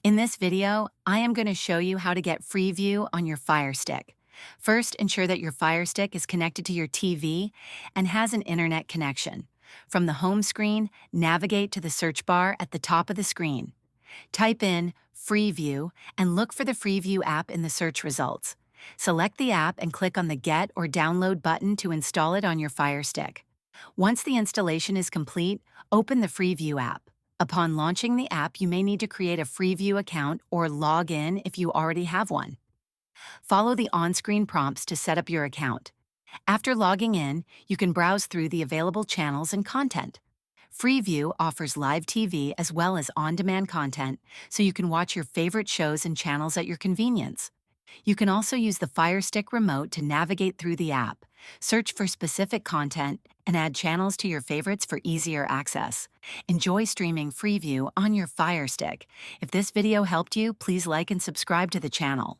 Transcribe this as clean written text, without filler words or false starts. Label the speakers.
Speaker 1: In this video, I am going to show you how to get Freeview on your Firestick. First, ensure that your Firestick is connected to your TV and has an internet connection. From the home screen, navigate to the search bar at the top of the screen. Type in Freeview and look for the Freeview app in the search results. Select the app and click on the Get or Download button to install it on your Firestick. Once the installation is complete, open the Freeview app. Upon launching the app, you may need to create a Freeview account or log in if you already have one. Follow the on-screen prompts to set up your account. After logging in, you can browse through the available channels and content. Freeview offers live TV as well as on-demand content, so you can watch your favorite shows and channels at your convenience. You can also use the Firestick remote to navigate through the app, search for specific content, and add channels to your favorites for easier access. Enjoy streaming Freeview on your Firestick. If this video helped you, please like and subscribe to the channel.